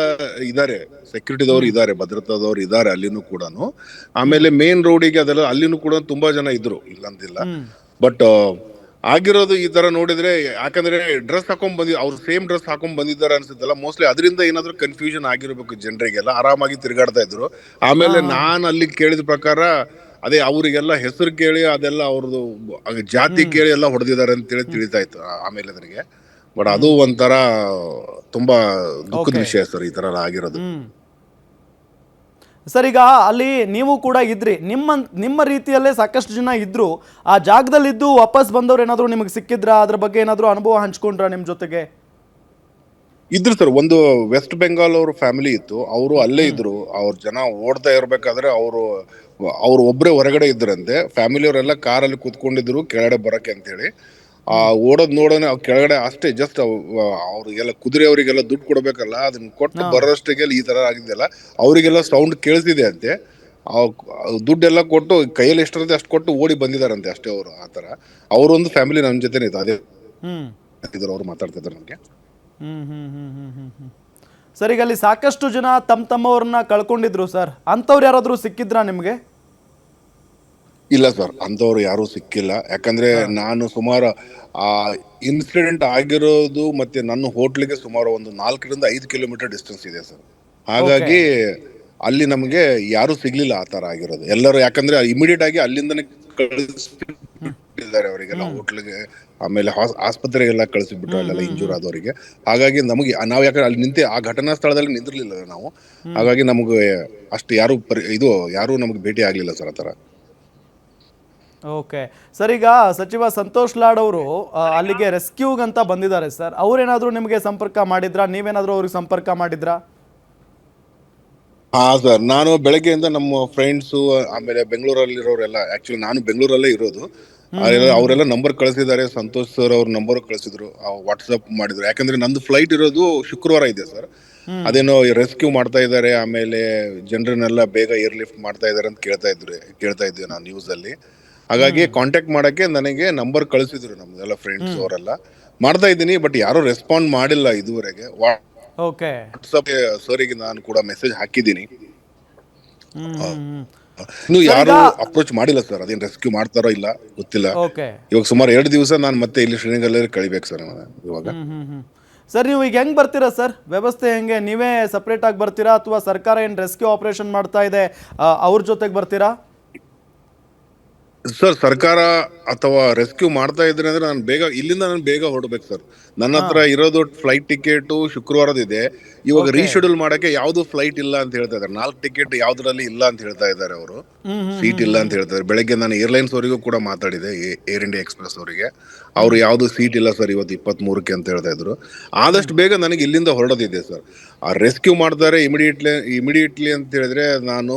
ಇದ್ದಾರೆ, ಸೆಕ್ಯೂರಿಟಿದವ್ರು ಇದ್ದಾರೆ, ಭದ್ರತಾದವ್ರು ಇದ್ದಾರೆ ಅಲ್ಲಿನೂ ಕೂಡ. ಆಮೇಲೆ ಮೇನ್ ರೋಡಿಗೆ ಅದೆಲ್ಲ ಅಲ್ಲಿನೂ ಕೂಡ ತುಂಬಾ ಜನ ಇದ್ರು, ಇಲ್ಲಂತಿಲ್ಲ. ಬಟ್ ಆಗಿರೋದು ಈ ತರ ನೋಡಿದ್ರೆ, ಯಾಕಂದ್ರೆ ಡ್ರೆಸ್ ಅವ್ರು ಸೇಮ್ ಡ್ರೆಸ್ ಹಾಕೊಂಡ್ ಬಂದಿದ್ದಾರೆ ಅನ್ಸುತ್ತಲ್ಲ, ಮೋಸ್ಟ್ಲಿ ಅದರಿಂದ ಏನಾದ್ರು ಕನ್ಫ್ಯೂಷನ್ ಆಗಿರ್ಬೇಕು ಜನರಿಗೆಲ್ಲ. ಆರಾಮಾಗಿ ತಿರುಗಾಡ್ತಾ ಇದ್ರು. ಆಮೇಲೆ ನಾನು ಅಲ್ಲಿ ಕೇಳಿದ ಪ್ರಕಾರ ಅದೇ ಅವರಿಗೆಲ್ಲ ಹೆಸರು ಕೇಳಿ ಅದೆಲ್ಲ ಅವ್ರದ್ದು ಜಾತಿ ಕೇಳಿ ಎಲ್ಲ ಹೊಡೆದಿದ್ದಾರೆ ಅಂತೇಳಿ ತಿಳಿತಾ ಇತ್ತು ಆಮೇಲೆ ನನಗೆ. ಬಟ್ ಅದು ಒಂಥರ ತುಂಬಾ ದುಃಖದ ವಿಷಯ ಸರ್, ಈ ತರ ಆಗಿರೋದು. ಸರ್, ಈಗ ಅಲ್ಲಿ ನೀವು ಕೂಡ ಇದ್ರಿ, ನಿಮ್ಮ ರೀತಿಯಲ್ಲೇ ಸಾಕಷ್ಟು ಜನ ಇದ್ರು. ಆ ಜಾಗದಲ್ಲಿದ್ದು ವಾಪಸ್ ಬಂದವ್ರು ಏನಾದ್ರು ನಿಮಗೆ ಸಿಕ್ಕಿದ್ರಾ? ಅದ್ರ ಬಗ್ಗೆ ಏನಾದ್ರು ಅನುಭವ ಹಂಚ್ಕೊಂಡ್ರಾ ನಿಮ್ಮ ಜೊತೆಗೆ? ಇದ್ರು ಸರ್. ಒಂದು ವೆಸ್ಟ್ ಬೆಂಗಾಲ್ ಅವ್ರ ಫ್ಯಾಮಿಲಿ ಇತ್ತು, ಅವರು ಅಲ್ಲೇ ಇದ್ರು. ಅವ್ರ ಜನ ಓಡ್ತಾ ಇರ್ಬೇಕಾದ್ರೆ ಅವ್ರು ಒಬ್ರೇ ಹೊರಗಡೆ ಇದ್ರಂತೆ. ಫ್ಯಾಮಿಲಿಯವರೆಲ್ಲ ಕಾರಲ್ಲಿ ಕೂತ್ಕೊಂಡಿದ್ರು ಕೆಳಗಡೆ ಬರಕ್ಕೆ ಅಂತ ಹೇಳಿ. ಓಡೋದ್ ನೋಡೋಣ ಕೆಳಗಡೆ ಅಷ್ಟೇ ಜಸ್ಟ್ ಅವ್ರಿಗೆಲ್ಲ ಕುದುರೆ ಅವರಿಗೆಲ್ಲ ದುಡ್ಡು ಕೊಡ್ಬೇಕಲ್ಲ, ಅದನ್ನ ಕೊಟ್ಟು ಬರೋಷ್ಟಿಗೆ ಈ ತರ ಆಗಿದೆಯಲ್ಲ, ಅವರಿಗೆಲ್ಲ ಸೌಂಡ್ ಕೇಳಿಸಿದೆ ಅಂತೆ. ದುಡ್ಡೆಲ್ಲ ಕೊಟ್ಟು ಕೈಯಲ್ಲಿ ಎಷ್ಟಿರುತ್ತೆ ಅಷ್ಟು ಕೊಟ್ಟು ಓಡಿ ಬಂದಿದಾರಂತೆ ಅಷ್ಟೇ. ಅವರು ಆತರ ಅವರೊಂದು ಫ್ಯಾಮಿಲಿ ನಮ್ಮ ಜೊತೆ ಇತ್ತು. ಅದೇ ಅವ್ರು ಮಾತಾಡ್ತಿದ್ರು ನಮ್ಗೆ. ಸರ್, ಈಗ ಅಲ್ಲಿ ಸಾಕಷ್ಟು ಜನ ತಮ್ಮವ್ರನ್ನ ಕಳ್ಕೊಂಡಿದ್ರು ಸರ್. ಅಂಥವ್ರು ಯಾರಾದ್ರೂ ಸಿಕ್ಕಿದ್ರಾ ನಿಮ್ಗೆ? ಇಲ್ಲ ಸರ್, ಅಂತವ್ರು ಯಾರು ಸಿಕ್ಕಿಲ್ಲ. ಯಾಕಂದ್ರೆ ನಾನು ಸುಮಾರು ಇನ್ಸಿಡೆಂಟ್ ಆಗಿರೋದು ಮತ್ತೆ ನನ್ನ ಹೋಟ್ಲಿಗೆ ಸುಮಾರು ಒಂದು 4 ರಿಂದ 5 ಕಿಲೋಮೀಟರ್ ಡಿಸ್ಟೆನ್ಸ್ ಇದೆ ಸರ್. ಹಾಗಾಗಿ ಅಲ್ಲಿ ನಮ್ಗೆ ಯಾರು ಸಿಗ್ಲಿಲ್ಲ ಆ ತರ ಆಗಿರೋದು. ಎಲ್ಲರೂ ಯಾಕಂದ್ರೆ ಇಮಿಡಿಯೇಟ್ ಆಗಿ ಅಲ್ಲಿಂದನೇ ಕಳಿಸಿದ್ದಾರೆ ಅವರಿಗೆಲ್ಲ ಹೋಟ್ಲಿಗೆ, ಆಮೇಲೆ ಆಸ್ಪತ್ರೆಗೆಲ್ಲ ಕಳಿಸಿಬಿಟ್ರು ಅಲ್ಲೆಲ್ಲ ಇಂಜೂರ್ ಆದವರಿಗೆ. ಹಾಗಾಗಿ ನಮಗೆ ನಾವು ಯಾಕಂದ್ರೆ ಅಲ್ಲಿ ಆ ಘಟನಾ ಸ್ಥಳದಲ್ಲಿ ನಿಂತಿರ್ಲಿಲ್ಲ ನಾವು. ಹಾಗಾಗಿ ನಮಗೆ ಅಷ್ಟು ಯಾರು ನಮಗೆ ಭೇಟಿ ಆಗ್ಲಿಲ್ಲ ಸರ್ ಆ ತರ. ಓಕೆ ಸರ್, ಈಗ ಸಚಿವ ಸಂತೋಷ್ ಲಾಡ್ ಅವರು ಅಲ್ಲಿಗೆ ರೆಸ್ಕ್ಯೂಗ್ ಅಂತ ಬಂದಿದ್ದಾರೆ ಸರ್. ಅವ್ರೇನಾದ್ರೂ ನಿಮಗೆ ಸಂಪರ್ಕ ಮಾಡಿದ್ರಾ? ನೀವೇನಾದ್ರೂ ಅವ್ರಿಗೆ ಸಂಪರ್ಕ ಮಾಡಿದ್ರಾ? ಹಾ ಸರ್, ನಾನು ಬೆಳಗ್ಗೆಯಿಂದ ನಮ್ಮ ಫ್ರೆಂಡ್ಸು ಆಮೇಲೆ ಬೆಂಗಳೂರಲ್ಲಿರೋರೆಲ್ಲ, ಆಕ್ಚುಲಿ ನಾನು ಬೆಂಗಳೂರಲ್ಲೇ ಇರೋದು, ಅವರೆಲ್ಲ ನಂಬರ್ ಕಳಿಸಿದ್ದಾರೆ. ಸಂತೋಷ್ ಸರ್ ಅವ್ರ ನಂಬರ್ ಕಳಿಸಿದ್ರು, ವಾಟ್ಸಪ್ ಮಾಡಿದ್ರು. ಯಾಕಂದ್ರೆ ನಂದು ಫ್ಲೈಟ್ ಇರೋದು ಶುಕ್ರವಾರ ಇದೆ ಸರ್. ಅದೇನೋ ರೆಸ್ಕ್ಯೂ ಮಾಡ್ತಾ ಇದ್ದಾರೆ, ಆಮೇಲೆ ಜನರನ್ನೆಲ್ಲ ಬೇಗ ಏರ್ ಲಿಫ್ಟ್ ಮಾಡ್ತಾ ಇದಾರೆ ಅಂತ ಕೇಳ್ತಾ ಇದ್ದೆ ನಾನು ನ್ಯೂಸ್ ಅಲ್ಲಿ. ಹಾಗಾಗಿ ಕಾಂಟ್ಯಾಕ್ಟ್ ಮಾಡಕ್ಕೆ ನನಗೆ ನಂಬರ್ ಕಳಿಸಿದ್ರು ನಮ್ದೆಲ್ಲ ಫ್ರೆಂಡ್ಸ್ ಅವರೆಲ್ಲ. ಮಾಡ್ತಾ ಇದ್ದೀನಿ, ಬಟ್ ಯಾರು ರೆಸ್ಪಾಂಡ್ ಮಾಡಿಲ್ಲ ಇದುವರೆಗೆ. ವಾಟ್ಸಪ್ ಸರಿಗೆ ನಾನು ಕೂಡ ಮೆಸೇಜ್ ಹಾಕಿದ್ದೀನಿ, ಇನ್ನು ಯಾರು ಅಪ್ರೋಚ್ ಮಾಡಿಲ್ಲ ಸರ್. ಅದೇನ್ ರೆಸ್ಕ್ಯೂ ಮಾಡ್ತಾರೋ ಇಲ್ಲ ಗೊತ್ತಿಲ್ಲ. ಇವಾಗ ಸುಮಾರು 2 ದಿವಸ ನಾನು ಮತ್ತೆ ಇಲ್ಲಿ ಶ್ರೀನಗರದಲ್ಲಿ ಕಳಿಬೇಕು ಸರ್ ಇವಾಗ. ಸರ್, ನೀವು ಈಗ ಹೆಂಗ್ ಬರ್ತೀರಾ ಸರ್? ವ್ಯವಸ್ಥೆ ಹೆಂಗೆ? ನೀವೇ ಸಪ್ರೇಟ್ ಆಗಿ ಬರ್ತೀರಾ ಅಥವಾ ಸರ್ಕಾರ ಏನ್ ರೆಸ್ಕ್ಯೂ ಆಪರೇಷನ್ ಮಾಡ್ತಾ ಇದೆ ಅವ್ರ ಜೊತೆಗೆ ಬರ್ತೀರಾ? ಸರ್, ಸರ್ಕಾರ ಅಥವಾ ರೆಸ್ಕ್ಯೂ ಮಾಡ್ತಾ ಇದ್ರೆ ಅಂದ್ರೆ ನಾನು ಬೇಗ ಹೊರಡ್ಬೇಕು ಸರ್. ನನ್ನ ಹತ್ರ ಇರೋದು ಫ್ಲೈಟ್ ಟಿಕೆಟ್ ಶುಕ್ರವಾರದಿದೆ. ಇವಾಗ ರೀಶೆಡ್ಯೂಲ್ ಮಾಡಕ್ಕೆ ಯಾವ್ದು ಫ್ಲೈಟ್ ಇಲ್ಲ ಅಂತ ಹೇಳ್ತಾ ಇದ್ದಾರೆ. 4 ಟಿಕೆಟ್ ಯಾವ್ದ್ರಲ್ಲಿ ಇಲ್ಲ ಅಂತ ಹೇಳ್ತಾ ಇದ್ದಾರೆ ಅವರು. ಸೀಟ್ ಇಲ್ಲ ಅಂತ ಹೇಳ್ತಾರೆ. ಬೆಳಗ್ಗೆ ನಾನು ಏರ್ಲೈನ್ಸ್ ಅವರಿಗೂ ಕೂಡ ಮಾತಾಡಿದೆ, ಏರ್ ಇಂಡಿಯಾ ಎಕ್ಸ್ಪ್ರೆಸ್ ಅವರಿಗೆ. ಅವ್ರು ಯಾವ್ದು ಸೀಟ್ ಇಲ್ಲ ಸರ್ ಇವತ್ತು 23ಕ್ಕೆ ಅಂತ ಹೇಳ್ತಾ ಇದ್ರು. ಆದಷ್ಟು ಬೇಗ ನನಗೆ ಇಲ್ಲಿಂದ ಹೊರಡೋದಿದೆ ಸರ್. ಆ ರೆಸ್ಕ್ಯೂ ಮಾಡ್ತಾರೆ ಇಮಿಡಿಯೇಟ್ಲಿ ಅಂತ ಹೇಳಿದ್ರೆ ನಾನು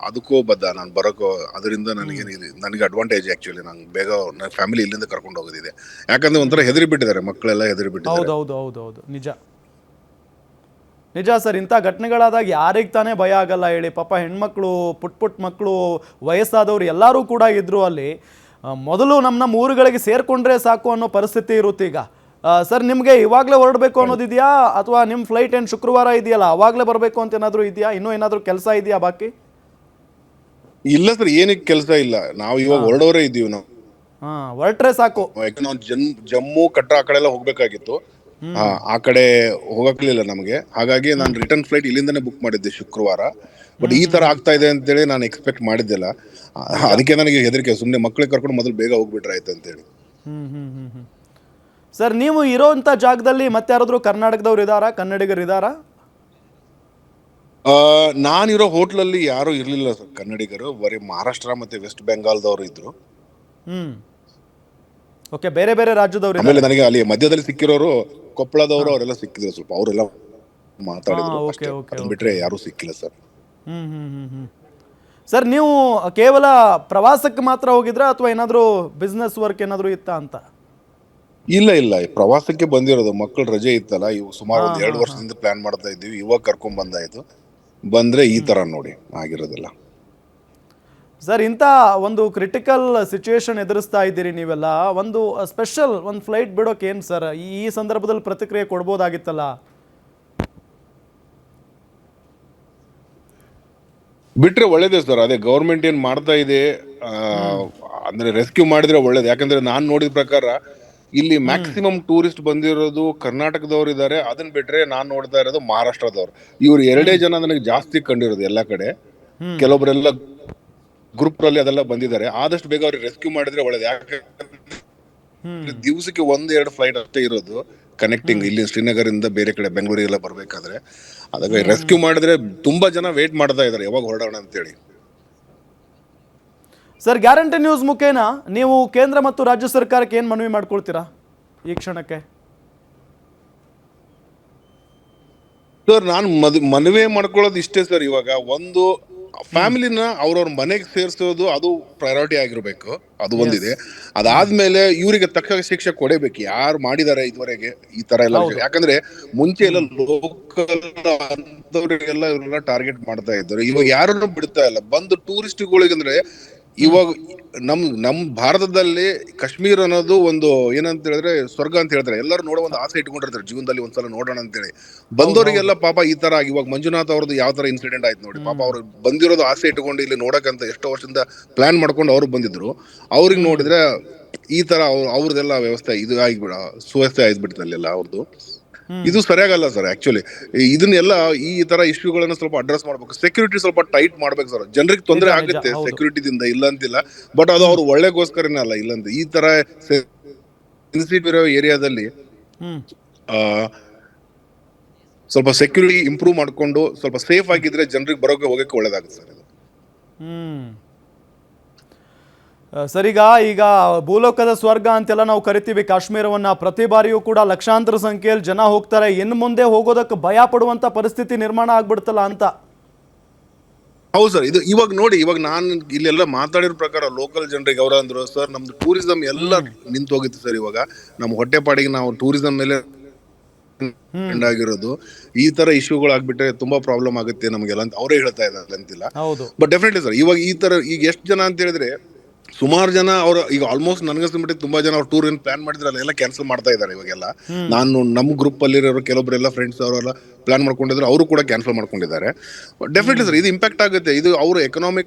ಅದಕ್ಕೂ ಬದ್ಧ. ನಾನು ಬರೋಕೋ ಅದರಿಂದ ನನಗೆ ಅಡ್ವಾಂಟೇಜ್. ಆಕ್ಚುಲಿ ನಂಗೆ ಬೇಗ ನನ್ನ ಫ್ಯಾಮಿಲಿ ಇಲ್ಲಿಂದ ಕರ್ಕೊಂಡು ಹೋಗೋದಿದೆ. ಯಾಕಂದ್ರೆ ಒಂಥರ ಹೆದರಿ ಬಿಟ್ಟಿದ್ದಾರೆ ಮಕ್ಕಳೆಲ್ಲ, ಹೆದರಿ ಬಿಟ್ಟಿದ್ದಾರೆ. ಹೌದು, ನಿಜ ಸರ್. ಇಂಥ ಘಟನೆಗಳಾದಾಗ ಯಾರಿಗೆ ತಾನೇ ಭಯ ಆಗಲ್ಲ ಹೇಳಿ? ಪಾಪ ಹೆಣ್ಮಕ್ಳು, ಪುಟ್ ಮಕ್ಕಳು, ವಯಸ್ಸಾದವ್ರು ಎಲ್ಲರೂ ಕೂಡ ಇದ್ರು ಅಲ್ಲಿ. ಮೊದಲು ನಮ್ಮ ಊರುಗಳಿಗೆ ಸೇರ್ಕೊಂಡ್ರೆ ಸಾಕು ಅನ್ನೋ ಪರಿಸ್ಥಿತಿ ಇರುತ್ತೆ ಈಗ. ಸರ್, ನಿಮಗೆ ಇವಾಗಲೇ ಹೊರಡಬೇಕು ಅನ್ನೋದಿದೆಯಾ ಅಥವಾ ನಿಮ್ಮ ಫ್ಲೈಟ್ ಏನು ಶುಕ್ರವಾರ ಇದೆಯಲ್ಲ ಅವಾಗಲೇ ಬರಬೇಕು ಅಂತ ಏನಾದರೂ ಇದೆಯಾ? ಇನ್ನೂ ಏನಾದರೂ ಕೆಲಸ ಇದೆಯಾ ಬಾಕಿ? ಇಲ್ಲ ಸರ್, ಏನಕ್ಕೆ ಕೆಲಸ ಇಲ್ಲ. ನಾವು ಇವಾಗ ಹೊರಡೋರೇ ಇದ್ದೀವಿ. ನಾವು ಹೊರಟ್ರೆ ಸಾಕು. ನಾವು ಜಮ್ಮು ಕಟ್ರಾ ಆ ಕಡೆ ಎಲ್ಲ ಹೋಗ್ಬೇಕಾಗಿತ್ತು. ಆ ಕಡೆ ಹೋಗಕ್ಲಿಲ್ಲ ನಮಗೆ. ಹಾಗಾಗಿ ನಾನು ರಿಟರ್ನ್ ಫ್ಲೈಟ್ ಇಲ್ಲಿಂದಾನೆ ಬುಕ್ ಮಾಡಿದ್ದೆ ಶುಕ್ರವಾರ. ಬಟ್ ಈ ತರ ಆಗ್ತಾ ಇದೆ ಅಂತೇಳಿ ನಾನು ಎಕ್ಸ್ಪೆಕ್ಟ್ ಮಾಡಿದ್ದಿಲ್ಲ. ಅದಕ್ಕೆ ನನಗೆ ಹೆದರಿಕೆ. ಸುಮ್ಮನೆ ಮಕ್ಕಳಿಗೆ ಕರ್ಕೊಂಡು ಮೊದಲು ಬೇಗ ಹೋಗ್ಬಿಟ್ರೆ ಆಯ್ತು ಅಂತೇಳಿ. ಸರ್, ನೀವು ಇರೋಂಥ ಜಾಗದಲ್ಲಿ ಮತ್ತೆ ಯಾರಾದ್ರೂ ಕರ್ನಾಟಕದವ್ರು ಇದ್ದಾರಾ, ಕನ್ನಡಿಗರು ಇದ್ದಾರಾ? ನಾನಿರೋ ಹೋಟ್ಲಲ್ಲಿ ಯಾರು ಇರ್ಲಿಲ್ಲ ಸರ್ ಕನ್ನಡಿಗರು. ಬರೀ ಮಹಾರಾಷ್ಟ್ರ ಮತ್ತೆ ವೆಸ್ಟ್ ಬೆಂಗಾಲ್ದವ್ರು ಇದ್ರು. ಓಕೆ, ಬೇರೆ ಬೇರೆ ರಾಜ್ಯದವರು. ಆಮೇಲೆ ನನಗೆ ಅಲ್ಲಿ ಮಧ್ಯದಲ್ಲಿ ಸಿಕ್ಕಿರೋರು ಕೊಪ್ಪಳದವರು, ಅವರೆಲ್ಲ ಸಿಕ್ಕಿದ್ರು ಸ್ವಲ್ಪ. ಅವರೆಲ್ಲ ಮಾತಾಡಿದ್ರು ಅಷ್ಟೇ. ಅದನ್ನ ಬಿಟ್ರೆ ಯಾರು ಸಿಕ್ಕಿಲ್ಲ ಸರ್. ಸರ್, ನೀವು ಕೇವಲ ಪ್ರವಾಸಕ್ಕೆ ಮಾತ್ರ ಹೋಗಿದ್ರಾ ಅಥವಾ ಏನಾದರೂ ಬಿಸ್ನೆಸ್ ವರ್ಕ್ ಏನಾದರೂ ಇತ್ತಾ ಅಂತ? ಇಲ್ಲ, ಪ್ರವಾಸಕ್ಕೆ ಬಂದಿರೋದು. ಮಕ್ಕಳು ರಜೆ ಇತ್ತಲ್ಲ, ಇವು ಸುಮಾರು 1-2 ವರ್ಷದಿಂದ ಪ್ಲಾನ್ ಮಾಡ್ತಾ ಇದ್ದೀವಿ. ಇವಾಗ ಕರ್ಕೊಂಡ್ ಬಂದಾಯ್ತು. ಬಂದ್ರೆ ಈ ತರ ನೋಡಿ ಆಗಿರೋದಿಲ್ಲ. ಸರ್, ಇಂಥ ಒಂದು ಕ್ರಿಟಿಕಲ್ ಸಿಚುವೇಶನ್ ಎದುರಿಸ್ತಾ ಇದ್ದೀರಿ ನೀವೆಲ್ಲ. ಒಂದು ಸ್ಪೆಷಲ್ ಒಂದು ಫ್ಲೈಟ್ ಬಿಡೋಕೆ ಏನು ಸರ್ ಈ ಸಂದರ್ಭದಲ್ಲಿ ಪ್ರತಿಕ್ರಿಯೆ ಕೊಡ್ಬೋದಾಗಿತ್ತಲ್ಲ? ಬಿಟ್ರೆ ಒಳ್ಳೇದೇ ಸರ್. ಅದೇ ಗೌರ್ಮೆಂಟ್ ಏನ್ ಮಾಡ್ತಾ ಇದೆ ಅಂದ್ರೆ ರೆಸ್ಕ್ಯೂ ಮಾಡಿದ್ರೆ ಒಳ್ಳೇದು. ಯಾಕಂದ್ರೆ ನಾನ್ ನೋಡಿದ ಪ್ರಕಾರ ಇಲ್ಲಿ ಮ್ಯಾಕ್ಸಿಮಮ್ ಟೂರಿಸ್ಟ್ ಬಂದಿರೋದು ಕರ್ನಾಟಕದವ್ರು ಇದ್ದಾರೆ. ಅದನ್ನ ಬಿಟ್ರೆ ನಾನ್ ನೋಡ್ತಾ ಇರೋದು ಮಹಾರಾಷ್ಟ್ರದವ್ರು. ಇವ್ರು 2 ಜನ ನನಗೆ ಜಾಸ್ತಿ ಕಂಡಿರೋದು ಎಲ್ಲಾ ಕಡೆ. ಕೆಲವೊಬ್ಬರೆಲ್ಲ ಗ್ರೂಪ್ ಅಲ್ಲಿ ಅದೆಲ್ಲ ಬಂದಿದ್ದಾರೆ. ಆದಷ್ಟು ಬೇಗ ಅವ್ರಿಗೆ ರೆಸ್ಕ್ಯೂ ಮಾಡಿದ್ರೆ ಒಳ್ಳೇದು. ಯಾಕಂದ್ರೆ ದಿವಸಕ್ಕೆ 1-2 ಫ್ಲೈಟ್ ಅಷ್ಟೇ ಇರೋದು ಕನೆಕ್ಟಿಂಗ್ ಇಲ್ಲಿ ಶ್ರೀನಗರಿಂದ ಬೇರೆ ಕಡೆ ಬೆಂಗಳೂರಿಗೆಲ್ಲ ಬರ್ಬೇಕಾದ್ರೆ. ಅದಾಗ ರೆಸ್ಕ್ಯೂ ಮಾಡಿದ್ರೆ ತುಂಬಾ ಜನ ವೇಟ್ ಮಾಡ್ತಾ ಇದ್ದಾರೆ ಯಾವಾಗ ಹೊರಡೋಣ ಅಂತೇಳಿ. ಸರ್, ಗ್ಯಾರಂಟಿ ನ್ಯೂಸ್ ಮುಖೇನ ನೀವು ಕೇಂದ್ರ ಮತ್ತು ರಾಜ್ಯ ಸರ್ಕಾರಕ್ಕೆ ಏನು ಮನವಿ ಮಾಡ್ಕೊಳ್ತೀರಾ ಈ ಕ್ಷಣಕ್ಕೆ? ಸರ್ ನಾನು ಮನವಿ ಮಾಡ್ಕೊಳ್ಳೋದು ಇಷ್ಟೇ ಸರ್. ಇವಾಗ ಒಂದು ಫ್ಯಾಮಿಲಿನ ಅವ್ರವ್ರ ಮನೆಗೆ ಸೇರ್ಸೋದು ಅದು ಪ್ರಯಾರಿಟಿ ಆಗಿರ್ಬೇಕು, ಅದು ಒಂದಿದೆ. ಅದಾದ್ಮೇಲೆ ಇವರಿಗೆ ತಕ್ಕ ಶಿಕ್ಷೆ ಕೊಡಬೇಕು, ಯಾರು ಮಾಡಿದ್ದಾರೆ ಇದುವರೆಗೆ ಈ ತರ ಎಲ್ಲ ವಿಷಯ. ಯಾಕಂದ್ರೆ ಮುಂಚೆ ಎಲ್ಲ ಲೋಕಲ್ ಅಂತವ್ರಿಗೆಲ್ಲ ಇವ್ರನ್ನ ಟಾರ್ಗೆಟ್ ಮಾಡ್ತಾ ಇದ್ದಾರೆ, ಇವಾಗ ಯಾರನ್ನು ಬಿಡ್ತಾ ಇಲ್ಲ. ಬಂದು ಟೂರಿಸ್ಟ್ಗಳಿಗೆ ಅಂದ್ರೆ ಇವಾಗ ನಮ್ ಭಾರತದಲ್ಲಿ ಕಾಶ್ಮೀರ ಅನ್ನೋದು ಒಂದು ಏನಂತ ಹೇಳಿದ್ರೆ ಸ್ವರ್ಗ ಅಂತ ಹೇಳ್ತಾರೆ. ಎಲ್ಲರೂ ನೋಡೋ ಒಂದು ಆಸೆ ಇಟ್ಕೊಂಡಿರ್ತಾರೆ ಜೀವನದಲ್ಲಿ, ಒಂದ್ಸಲ ನೋಡೋಣ ಅಂತೇಳಿ. ಬಂದವರಿಗೆಲ್ಲ ಪಾಪ ಈ ತರ ಇವಾಗ ಮಂಜುನಾಥ್ ಅವ್ರದ್ದು ಯಾವ ತರ ಇನ್ಸಿಡೆಂಟ್ ಆಯ್ತು ನೋಡಿ. ಪಾಪ ಅವ್ರು ಬಂದಿರೋದು ಆಸೆ ಇಟ್ಕೊಂಡು ಇಲ್ಲಿ ನೋಡಕಂತ ಎಷ್ಟೋ ವರ್ಷದಿಂದ ಪ್ಲಾನ್ ಮಾಡ್ಕೊಂಡು ಅವ್ರು ಬಂದಿದ್ರು. ಅವ್ರಿಗೆ ನೋಡಿದ್ರೆ ಈ ತರ ಅವ್ರದೆಲ್ಲ ವ್ಯವಸ್ಥೆ ಇದು ಆಗಿಬಿಡ ಸುವ್ಯವಸ್ಥೆ ಆಯ್ತು ಅಲ್ಲೆಲ್ಲ ಅವ್ರದ್ದು. ಇದು ಸರಿಯಾಗಲ್ಲ ಸರ್. ಆಕ್ಚುಲಿ ಇದನ್ನೆಲ್ಲ ಈ ತರ ಇಶ್ಯೂಗಳನ್ನ ಸ್ವಲ್ಪ ಅಡ್ರೆಸ್ ಮಾಡ್ಬೇಕು. ಸೆಕ್ಯೂರಿಟಿ ಸ್ವಲ್ಪ ಟೈಟ್ ಮಾಡ್ಬೇಕು ಸರ್. ಜನರಿಗೆ ತೊಂದರೆ ಆಗುತ್ತೆ ಸೆಕ್ಯೂರಿಟಿದಿಂದ, ಇಲ್ಲ ಅಂತಿಲ್ಲ. ಬಟ್ ಅದು ಅವ್ರು ಒಳ್ಳೆಗೋಸ್ಕರನೇ ಅಲ್ಲ, ಇಲ್ಲಂತ. ಈ ತರ ಸೆನ್ಸಿಟಿವ್ ಇರೋ ಏರಿಯಾದಲ್ಲಿ ಸ್ವಲ್ಪ ಸೆಕ್ಯೂರಿಟಿ ಇಂಪ್ರೂವ್ ಮಾಡ್ಕೊಂಡು ಸ್ವಲ್ಪ ಸೇಫ್ ಆಗಿದ್ರೆ ಜನರಿಗೆ ಬರೋಕೆ ಹೋಗಕ್ಕೆ ಒಳ್ಳೇದಾಗುತ್ತೆ ಸರ್. ಸರಿಗ ಈಗ ಭೂಲೋಕದ ಸ್ವರ್ಗ ಅಂತೆಲ್ಲ ನಾವು ಕರಿತೀವಿ ಕಾಶ್ಮೀರವನ್ನ. ಪ್ರತಿ ಬಾರಿಯೂ ಕೂಡ ಲಕ್ಷಾಂತರ ಸಂಖ್ಯೆಯಲ್ಲಿ ಜನ ಹೋಗ್ತಾರೆ. ಇನ್ನು ಮುಂದೆ ಹೋಗೋದಕ್ಕೆ ಭಯ ಪಡುವಂತ ಪರಿಸ್ಥಿತಿ ನಿರ್ಮಾಣ ಆಗ್ಬಿಡ್ತಲ್ಲ ಅಂತ. ಹೌದು ಸರ್. ಇದು ಇವಾಗ ನೋಡಿ, ಇವಾಗ ನಾನು ಇಲ್ಲೆಲ್ಲ ಮಾತಾಡಿರೋ ಪ್ರಕಾರ ಲೋಕಲ್ ಜನರಿಗೆ ಅವ್ರ ಅಂದ್ರು ಸರ್, ನಮ್ದು ಟೂರಿಸಂ ಎಲ್ಲ ನಿಂತು ಹೋಗಿತ್ತು ಸರ್. ಇವಾಗ ನಮ್ಮ ಹೊಟ್ಟೆಪಾಡಿಗೆ ನಾವು ಟೂರಿಸಂ ಮೇಲೆ ಆಗಿರೋದು. ಈ ತರ ಇಶ್ಯೂಗಳು ಆಗ್ಬಿಟ್ರೆ ತುಂಬಾ ಪ್ರಾಬ್ಲಮ್ ಆಗುತ್ತೆ ನಮಗೆಲ್ಲ ಅಂತ ಅವರೇ ಹೇಳ್ತಾ ಇದ್ದಾರೆ ಅಂತಿಲ್ಲ. ಬಟ್ ಡೆಫಿನೆಟ್ಲಿ ಸರ್, ಇವಾಗ ಈ ತರ ಈಗ ಎಷ್ಟು ಜನ ಅಂತ ಹೇಳಿದ್ರೆ ಸುಮಾರು ಜನ ಅವ್ರು ಈಗ ಆಲ್ಮೋಸ್ಟ್ ನನಗನ್ಸ್ಬಿಟ್ಟು ತುಂಬಾ ಜನ ಅವ್ರು ಟೂರ್ ಏನ್ ಪ್ಲಾನ್ ಮಾಡಿದ್ರೆ ಅಲ್ಲೆಲ್ಲ ಕ್ಯಾನ್ಸಲ್ ಮಾಡ್ತಾ ಇದ್ದಾರೆ ಇವಾಗೆಲ್ಲ. ನಾನು ನಮ್ಮ ಗ್ರೂಪ್ ಅಲ್ಲಿರೋ ಕೆಲವೊಬ್ಬರೆಲ್ಲ ಫ್ರೆಂಡ್ಸ್ ಅವರೆಲ್ಲ ಪ್ಲಾನ್ ಮಾಡ್ಕೊಂಡಿದ್ರು, ಅವರು ಕೂಡ ಕ್ಯಾನ್ಸಲ್ ಮಾಡ್ಕೊಂಡಿದ್ದಾರೆ. ಡೆಫಿನೆಟ್ಲಿ ಸರ್ ಇದು ಇಂಪ್ಯಾಕ್ಟ್ ಆಗುತ್ತೆ. ಇದು ಅವ್ರ ಎಕನಾಮಿ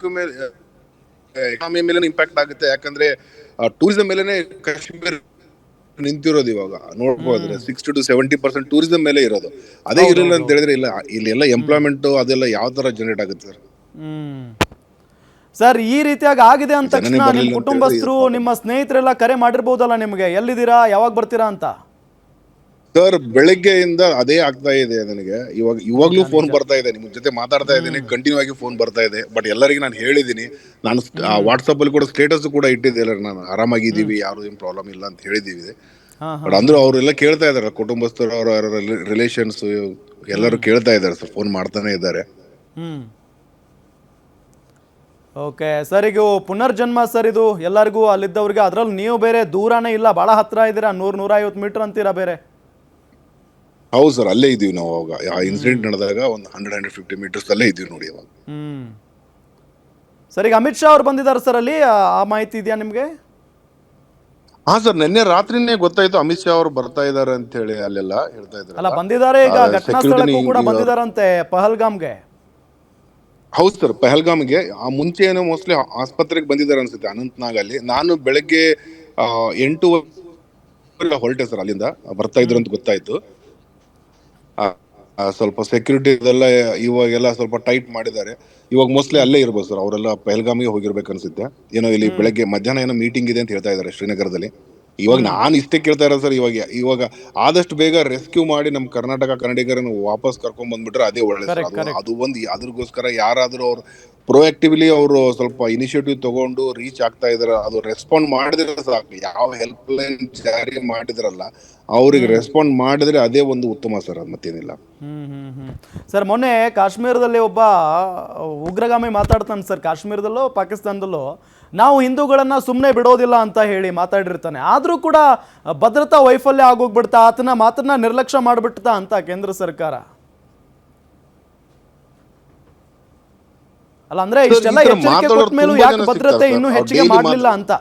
ಮೇಲೆ ಇಂಪ್ಯಾಕ್ಟ್ ಆಗುತ್ತೆ. ಯಾಕಂದ್ರೆ ಟೂರಿಸಂ ಮೇಲೆನೆ ಕಾಶ್ಮೀರ ನಿಂತಿರೋದು. ಇವಾಗ ನೋಡ್ಬೋದ್ರೆ 60 to 70% ಟೂರಿಸಂ ಮೇಲೆ ಇರೋದು. ಅದೇ ಇರಲಿಲ್ಲ ಅಂತ ಹೇಳಿದ್ರೆ ಇಲ್ಲ, ಇಲ್ಲಿ ಎಲ್ಲ ಎಂಪ್ಲಾಯ್ಮೆಂಟ್ ಅದೆಲ್ಲ ಯಾವ ತರ ಜನರೇಟ್ ಆಗುತ್ತೆ ಸರ್. ಸರ್ ಈ ರೀತಿಯಾಗಿ ಆಗಿದೆ ಅಂತ ತಕ್ಷಣ ನಿಮ್ಮ ಕುಟುಂಬಸ್ಥರು, ನಿಮ್ಮ ಸ್ನೇಹಿತರೆಲ್ಲ ಕರೆ ಮಾಡಿರ್ಬೋದಲ್ಲ ನಿಮ್ಗೆ, ಎಲ್ಲಿದ್ದೀರಾ, ಯಾವಾಗ ಬರ್ತೀರಾ ಅಂತ? ಸರ್ ಬೆಳಗ್ಗೆಯಿಂದ ಅದೇ ಆಗ್ತಾ ಇದೆ ನನಗೆ. ಇವಾಗ್ಲೂ ಫೋನ್ ಬರ್ತಾ ಇದೆ, ನಿಮ್ ಜೊತೆ ಮಾತಾಡ್ತಾ ಇದ್ದೀನಿ, ಕಂಟಿನ್ಯೂ ಆಗಿ ಫೋನ್ ಬರ್ತಾ ಇದೆ. ಬಟ್ ಎಲ್ಲರಿಗೂ ನಾನು ಹೇಳಿದೀನಿ, ನಾನು ವಾಟ್ಸಪ್ ಅಲ್ಲಿ ಕೂಡ ಸ್ಟೇಟಸ್ ಕೂಡ ಇಟ್ಟಿದ್ದೆ, ನಾನು ಆರಾಮಾಗಿದ್ದೀವಿ, ಯಾರು ಏನ್ ಪ್ರಾಬ್ಲಮ್ ಇಲ್ಲ ಅಂತ ಹೇಳಿದೀವಿ. ಬಟ್ ಅಂದ್ರೂ ಅವರೆಲ್ಲ ಕೇಳ್ತಾ ಇದಾರೆ, ಕುಟುಂಬಸ್ಥರು, ಅವರ ರಿಲೇಷನ್ಸ್ ಎಲ್ಲರೂ ಕೇಳ್ತಾ ಇದ್ದಾರೆ ಸರ್, ಫೋನ್ ಮಾಡ್ತಾನೆ ಇದ್ದಾರೆ. ಓಕೆ ಸರ್, ಈಗ ಪುನರ್ಜನ್ಮ ಸರ್ ಇದು ಎಲ್ಲರಿಗೂ ಅಲ್ಲಿದ್ದವ್ರಿಗೆ, ಅದ್ರಲ್ಲಿ ನೀವು ಬೇರೆ ದೂರನೇ ಇಲ್ಲ, ಬಹಳ ಹತ್ರ ಇದ್ದೀರಾ, 100-150 ಮೀಟರ್ ಅಂತೀರಾ ಬೇರೆ. ಹೌದು ಸರ್, ಅಲ್ಲೇ ಇದೀವಿ ನಾವು. ಅವಾಗ ಆ ಇನ್ಸಿಡೆಂಟ್ ನಡೆದಾಗ ಒಂದು 100-150 ಮೀಟರ್ಸ್ ಅಲ್ಲೇ ಇದೀವಿ ನೋಡಿ ಅವಾಗ. ಸರ್ ಈಗ ಅಮಿತ್ ಶಾ ಅವ್ರು ಬಂದಿದ್ದಾರೆ ಸರ್ ಅಲ್ಲಿ, ಆ ಮಾಹಿತಿ ಇದೆಯಾ ನಿಮ್ಗೆ? ಹಾ ಸರ್, ನಿನ್ನೆ ರಾತ್ರಿನೇ ಗೊತ್ತಾಯ್ತು ಅಮಿತ್ ಶಾ ಅವರು ಬರ್ತಾ ಇದಾರೆ ಅಂತ ಹೇಳಿ ಅಲ್ಲೆಲ್ಲ ಹೇಳ್ತಾ ಇದ್ದಾರೆ. ಅಲ್ಲ ಬಂದಿದ್ದಾರೆ, ಈಗ ಘಟನಾ ಸ್ಥಳಕ್ಕೂ ಕೂಡ ಬಂದಿದ್ದಾರಂತೆ ಪಹಲ್ಗಾಮ್ಗೆ. ಹೌದು ಸರ್, ಪಹಲ್ಗಾಮ್ಗೆ. ಆ ಮುಂಚೆ ಏನೋ ಮೋಸ್ಟ್ಲಿ ಆಸ್ಪತ್ರೆಗೆ ಬಂದಿದ್ದಾರೆ ಅನ್ಸುತ್ತೆ ಅನಂತ್ನಾಗ್ ಅಲ್ಲಿ. ನಾನು ಬೆಳಗ್ಗೆ 8 ಹೊರಟೆ ಸರ್, ಅಲ್ಲಿಂದ ಬರ್ತಾ ಇದ್ರು ಅಂತ ಗೊತ್ತಾಯ್ತು. ಸ್ವಲ್ಪ ಸೆಕ್ಯೂರಿಟಿ ಇದೆಲ್ಲ ಇವಾಗೆಲ್ಲ ಸ್ವಲ್ಪ ಟೈಟ್ ಮಾಡಿದ್ದಾರೆ. ಇವಾಗ ಮೋಸ್ಟ್ಲಿ ಅಲ್ಲೇ ಇರ್ಬೋದು ಸರ್, ಅವರೆಲ್ಲ ಪಹಲ್ಗಾಮಿಗೆ ಹೋಗಿರ್ಬೇಕು ಅನ್ಸುತ್ತೆ. ಏನೋ ಇಲ್ಲಿ ಬೆಳಗ್ಗೆ ಮಧ್ಯಾಹ್ನ ಏನೋ ಮೀಟಿಂಗ್ ಇದೆ ಅಂತ ಹೇಳ್ತಾ ಇದ್ದಾರೆ ಶ್ರೀನಗರದಲ್ಲಿ. ಇವಾಗ ನಾನು ಇಷ್ಟೇ ಕೇಳ್ತಾ ಇರೋದು ಸರ್, ಇವಾಗ ಆದಷ್ಟು ಬೇಗ ರೆಸ್ಕ್ಯೂ ಮಾಡಿ ನಮ್ಮ ಕನ್ನಡಿಗರನ್ನು ವಾಪಸ್ ಕರ್ಕೊಂಡ್ ಬಂದ್ಬಿಟ್ರೆ ಅದೇ ಒಳ್ಳೆ. ಅದು ಒಂದು ಅದ್ರಗೋಸ್ಕರ ಯಾರಾದ್ರೂ ಅವ್ರು ಪ್ರೊಆಕ್ಟಿವ್ಲಿ ಅವರು ಸ್ವಲ್ಪ ಇನಿಷಿಯೇಟಿವ್ ತಗೊಂಡು ರೀಚ್ ಆಗ್ತಾ ಇದಾರೆ, ಅದು ರೆಸ್ಪಾಂಡ್ ಮಾಡಿದ್ರೆ ಸಾಕು. ಯಾವ ಹೆಲ್ಪ್ ಲೈನ್ ಜಾರಿ ಮಾಡಿದ್ರಲ್ಲ ಅವ್ರಿಗೆ ರೆಸ್ಪಾಂಡ್ ಮಾಡಿದ್ರೆ ಅದೇ ಒಂದು ಉತ್ತಮ ಸರ್, ಅದು ಮತ್ತೇನಿಲ್ಲ. ಸರ್ ಮೊನ್ನೆ ಕಾಶ್ಮೀರದಲ್ಲಿ ಒಬ್ಬ ಉಗ್ರಗಾಮಿ ಮಾತಾಡ್ತಾನೆ ಸರ್, ಕಾಶ್ಮೀರದಲ್ಲೋ ಪಾಕಿಸ್ತಾನದಲ್ಲೋ, ನಾವು ಹಿಂದೂಗಳನ್ನ ಸುಮ್ಮನೆ ಬಿಡೋದಿಲ್ಲ ಅಂತ ಹೇಳಿ ಮಾತಾಡಿರ್ತಾನೆ. ಆದ್ರೂ ಕೂಡ ಭದ್ರತಾ ವೈಫಲ್ಯ ಆಗೋಗ್ಬಿಡ್ತಾ, ಆತನ ಮಾತನ್ನ ನಿರ್ಲಕ್ಷ್ಯ ಮಾಡ್ಬಿಡ್ತಾ ಅಂತ ಕೇಂದ್ರ ಸರ್ಕಾರ. ಅಲ್ಲ ಅಂದ್ರೆ ಇಷ್ಟೆಲ್ಲ ಎಚ್ಚರಿಕೆ ಕೊಟ್ಟ ಮೇಲೂ ಯಾಕೆ ಭದ್ರತೆ ಇನ್ನೂ ಹೆಚ್ಚಿಗೆ ಮಾಡಲಿಲ್ಲ ಅಂತ?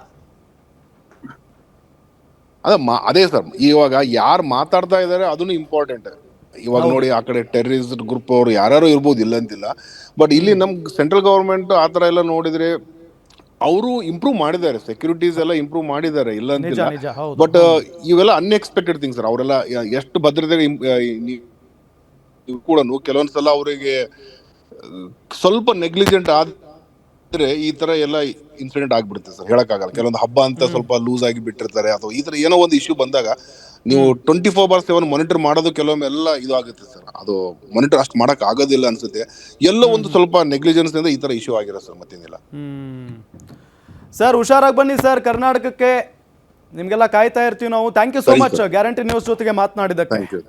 ಅದೇ ಸರ್, ಇವಾಗ ಯಾರು ಮಾತಾಡ್ತಾ ಇದಾರೆ ಅದನ್ನು ಇಂಪಾರ್ಟೆಂಟ್. ಇವಾಗ ನೋಡಿ, ಆ ಕಡೆ ಟೆರರಿಸ್ಟ್ ಗ್ರೂಪ್ ಅವರು ಯಾರು ಇರ್ಬೋದು, ಇಲ್ಲ ಅಂತಿಲ್ಲ. ಬಟ್ ಇಲ್ಲಿ ನಮ್ ಸೆಂಟ್ರಲ್ ಗವರ್ಮೆಂಟ್ ಆತರ ಎಲ್ಲ ನೋಡಿದ್ರೆ ಅವರು ಇಂಪ್ರೂವ್ ಮಾಡಿದ್ದಾರೆ, ಸೆಕ್ಯೂರಿಟೀಸ್ ಎಲ್ಲ ಇಂಪ್ರೂವ್ ಮಾಡಿದ್ದಾರೆ, ಇಲ್ಲ ಅಂತಿಲ್ಲ. ಬಟ್ ಇವೆಲ್ಲ ಅನ್ಎಕ್ಸ್ಪೆಕ್ಟೆಡ್ ಥಿಂಗ್ಸ್ ಸರ್. ಅವರೆಲ್ಲ ಎಷ್ಟು ಭದ್ರತೆ ಕೂಡ ಕೆಲವೊಂದ್ಸಲ ಅವರಿಗೆ ಸ್ವಲ್ಪ ನೆಗ್ಲಿಜೆಂಟ್ ಆದ್ರೆ ಈ ತರ ಎಲ್ಲ ಇನ್ಸಿಡೆಂಟ್ ಆಗ್ಬಿಡುತ್ತೆ ಸರ್, ಹೇಳಕ್ಕಾಗಲ್ಲ. ಕೆಲವೊಂದು ಹಬ್ಬ ಅಂತ ಸ್ವಲ್ಪ ಲೂಸ್ ಆಗಿ ಬಿಟ್ಟಿರ್ತಾರೆ, ಅಥವಾ ಈ ತರ ಏನೋ ಒಂದು ಇಶ್ಯೂ ಬಂದಾಗ ನೀವು 24/7 ಮಾನಿಟರ್ ಮಾಡೋದು ಕೆಲವೊಮ್ಮೆ ಎಲ್ಲ ಇದು ಆಗುತ್ತೆ ಸರ್. ಅದು ಮಾನಿಟರ್ ಅಷ್ಟು ಮಾಡಕ್ ಆಗೋದಿಲ್ಲ ಅನ್ಸುತ್ತೆ. ಎಲ್ಲೋ ಒಂದು ಸ್ವಲ್ಪ ನೆಗ್ಲಿಜೆನ್ಸ್ ಇಂದ ಈ ತರ ಇಶ್ಯೂ ಆಗಿರೋ ಸರ್, ಮತ್ತೇನಿಲ್ಲ. ಸರ್ ಹುಷಾರಾಗಿ ಬನ್ನಿ ಸರ್ ಕರ್ನಾಟಕಕ್ಕೆ, ನಿಮ್ಗೆಲ್ಲ ಕಾಯ್ತಾ ಇರ್ತೀವಿ ನಾವು. Thank you so much guarantee news ಜೊತೆಗೆ ಮಾತನಾಡಿದ್ದಕ್ಕೆ. Thank you.